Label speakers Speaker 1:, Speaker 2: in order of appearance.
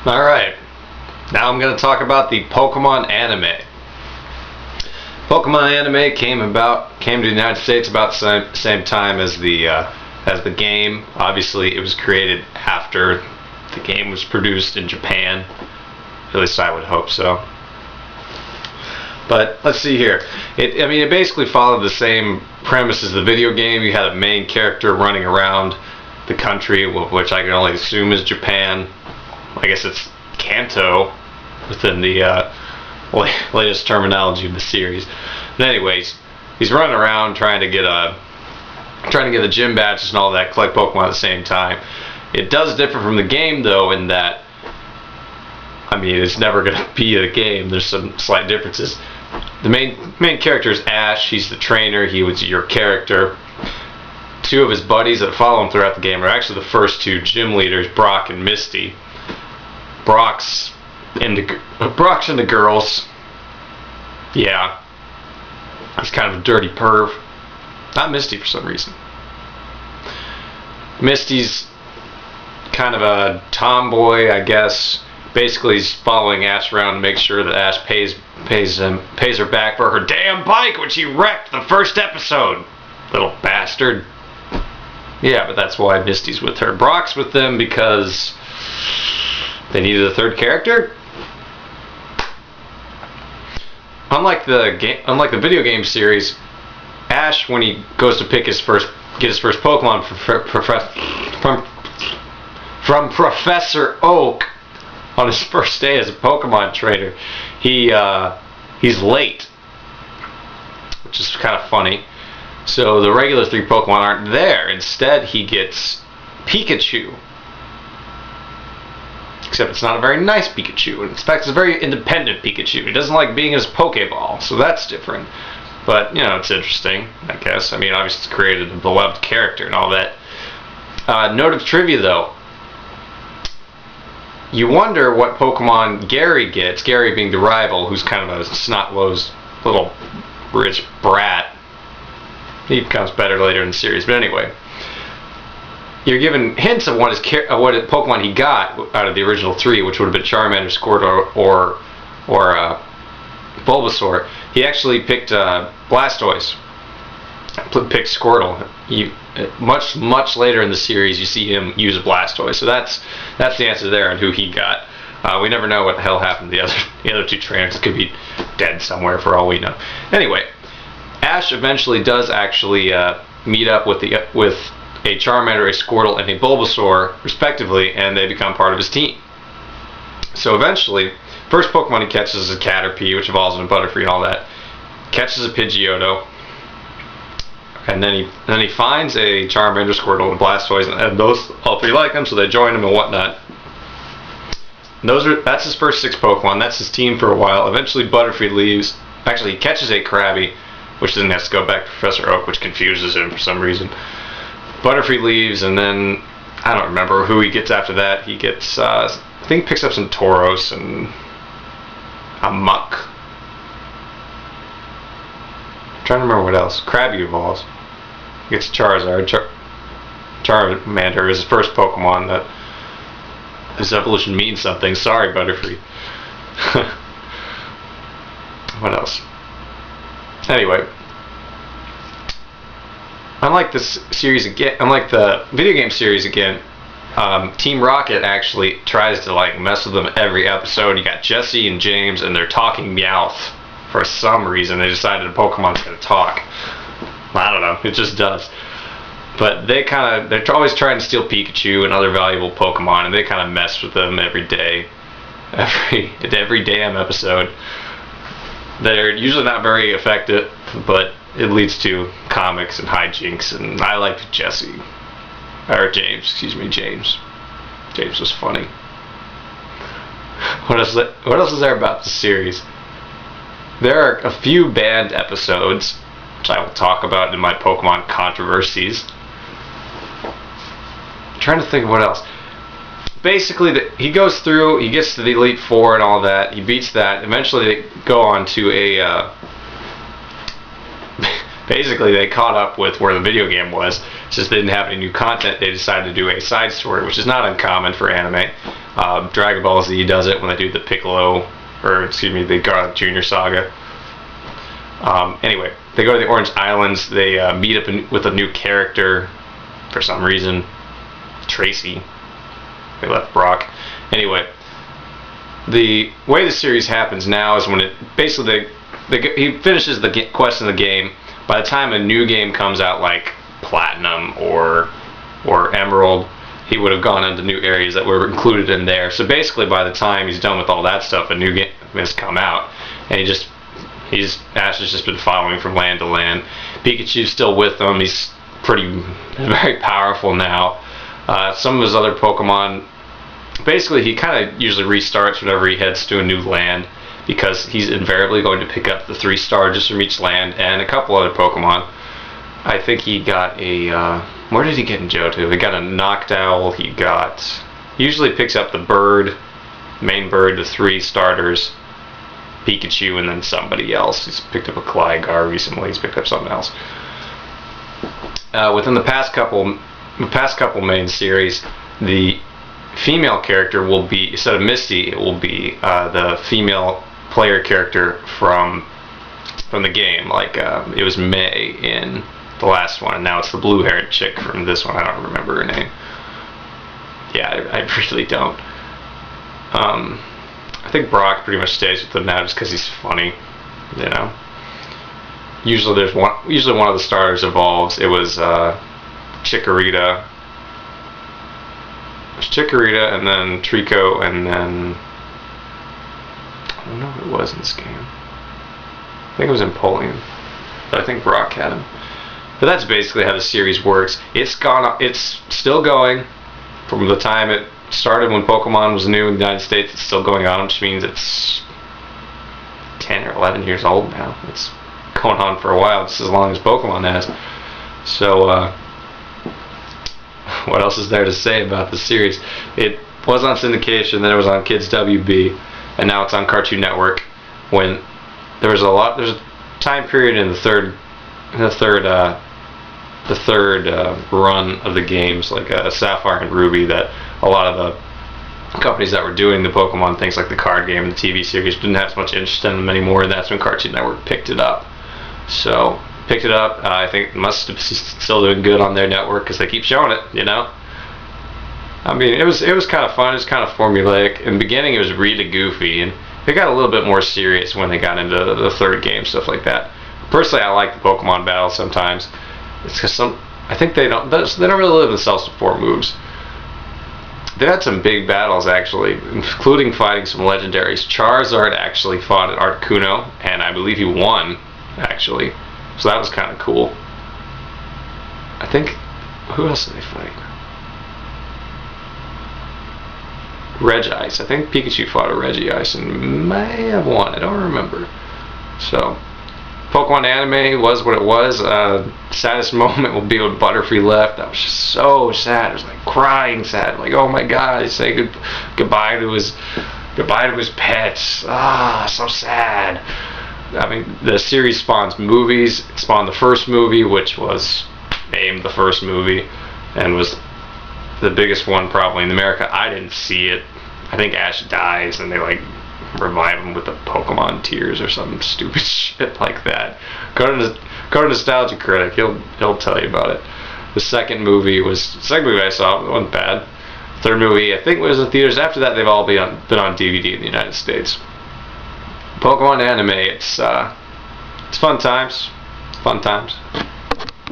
Speaker 1: Alright, now I'm going to talk about the Pokemon anime. Pokemon anime came to the United States about the same time as the game. Obviously, it was created after the game was produced in Japan. At least I would hope so. But let's see here. It basically followed the same premise as the video game. You had a main character running around the country, which I can only assume is Japan. I guess it's Kanto within the latest terminology of the series. But anyways, he's running around trying to get the gym badges and all that, collect Pokemon at the same time. It does differ from the game though, in that it's never going to be a game. There's some slight differences. The main character is Ash. He's the trainer. He was your character. Two of his buddies that follow him throughout the game are actually the first two gym leaders, Brock and Misty. Brock's into girls. Yeah. He's kind of a dirty perv. Not Misty for some reason. Misty's kind of a tomboy, I guess. Basically, he's following Ash around to make sure that Ash pays her back for her damn bike, which he wrecked the first episode. Little bastard. Yeah, but that's why Misty's with her. Brock's with them because they needed a third character. Unlike the video game series, Ash, when he goes to get his first Pokemon from Professor Oak on his first day as a Pokemon trainer, he's late, which is kind of funny. So the regular three Pokemon aren't there. Instead, he gets Pikachu. Except it's not a very nice Pikachu. In fact, it's a very independent Pikachu. He doesn't like being in his Pokeball, so that's different. But, it's interesting, I guess. Obviously it's created a beloved character and all that. Note of trivia, though. You wonder what Pokemon Gary gets, Gary being the rival, who's kind of a snot-nosed little rich brat. He becomes better later in the series, but anyway. You're given hints of what Pokemon he got out of the original three, which would have been Charmander, Squirtle, or Bulbasaur. He actually picked Blastoise. Picked Squirtle. Much later in the series, you see him use a Blastoise. So that's the answer there on who he got. We never know what the hell happened to the other two trainers. It could be dead somewhere for all we know. Anyway, Ash eventually does actually meet up with a Charmander, a Squirtle, and a Bulbasaur, respectively, and they become part of his team. So eventually, first Pokemon he catches is a Caterpie, which evolves into Butterfree and all that. Catches a Pidgeotto, and then he finds a Charmander, Squirtle, and Blastoise, and those all three like him, so they join him and whatnot. And that's his first 6 Pokemon. That's his team for a while. Eventually, Butterfree leaves. Actually, he catches a Krabby, which then has to go back to Professor Oak, which confuses him for some reason. Butterfree leaves, and then I don't remember who he gets after that. He gets, I think, he picks up some Tauros and a Muck. I'm trying to remember what else. Krabby evolves. He gets Charizard. Charmander is his first Pokemon that his evolution means something. Sorry, Butterfree. What else? Anyway. Unlike the video game series again, Team Rocket actually tries to mess with them every episode. You got Jesse and James, and they're talking Meowth for some reason. They decided a Pokemon's gonna talk. I don't know, it just does. But they're always trying to steal Pikachu and other valuable Pokemon, and they kind of mess with them every day, every damn episode. They're usually not very effective, but it leads to comics and hijinks, and I liked James. James was funny. What else is there about the series? There are a few banned episodes, which I will talk about in my Pokemon controversies. I'm trying to think of what else. Basically, he goes through, he gets to the Elite Four and all that, he beats that, eventually they go on to basically they caught up with where the video game was. Since they didn't have any new content, they decided to do a side story, which is not uncommon for anime. Dragon Ball Z does it when they do the Piccolo, or excuse me, the Garlic Jr. saga. Anyway, they go to the Orange Islands. They meet up with a new character for some reason, Tracy. They left Brock. Anyway, the way the series happens now is when it basically he finishes the quest in the game. By the time a new game comes out, like Platinum or Emerald, he would have gone into new areas that were included in there. So basically, by the time he's done with all that stuff, a new game has come out, and Ash has just been following from land to land. Pikachu's still with him. He's very powerful now. Some of his other Pokemon, basically, he kind of usually restarts whenever he heads to a new land, because he's invariably going to pick up the 3-star just from each land and a couple other Pokemon. I think he got a... where did he get in Johto? He got a Noctowl. He usually picks up the bird, main bird, the 3 starters, Pikachu, and then somebody else. He's picked up a Gligar recently. He's picked up something else. Within the past couple main series, the female character will be, instead of Misty, it will be the female player character from the game. Like it was May in the last one, and now it's the blue-haired chick from this one. I don't remember her name. Yeah, I really don't. I think Brock pretty much stays with them now just because he's funny, you know. Usually one of the starters evolves. It was Chikorita. It was Chikorita, and then Trico, and then I don't know what it was in this game. I think it was Empoleon, but I think Brock had him. But that's basically how the series works. It's still going from the time it started when Pokemon was new in the United States. It's still going on, which means it's 10 or 11 years old now. It's going on for a while, just as long as Pokemon has. So, what else is there to say about the series? It was on syndication, then it was on Kids WB, and now it's on Cartoon Network. When there's a time period in the third run of the games, like Sapphire and Ruby, that a lot of the companies that were doing the Pokemon things, like the card game and the TV series, didn't have as much interest in them anymore, and that's when Cartoon Network picked it up. So, picked it up. I think it must be still doing good on their network because they keep showing it, you know? I mean, it was kind of fun. It was kind of formulaic. In the beginning, it was really goofy, and it got a little bit more serious when they got into the third game, stuff like that. Personally, I like the Pokemon battles sometimes. It's because I think they don't really live themselves to 4 moves. They had some big battles, actually, including fighting some legendaries. Charizard actually fought at Articuno, and I believe he won, actually. So that was kind of cool. I think... who else did they fight? Regice. I think Pikachu fought a Regice and may have won. I don't remember. So... Pokemon anime was what it was. Saddest moment will be when Butterfree left. That was just so sad. It was like crying sad. Like, oh my god, he's saying goodbye to his pets. Ah, so sad. I mean, the series spawns movies. It spawned the first movie, which was named the first movie, and was the biggest one probably in America. I didn't see it. I think Ash dies, and they like revive him with the Pokemon tears or some stupid shit like that. Go to Nostalgia Critic. He'll tell you about it. The second movie I saw, it wasn't bad. Third movie, I think, was in theaters. After that, they've all been on DVD in the United States. Pokemon anime, it's fun times. Fun times.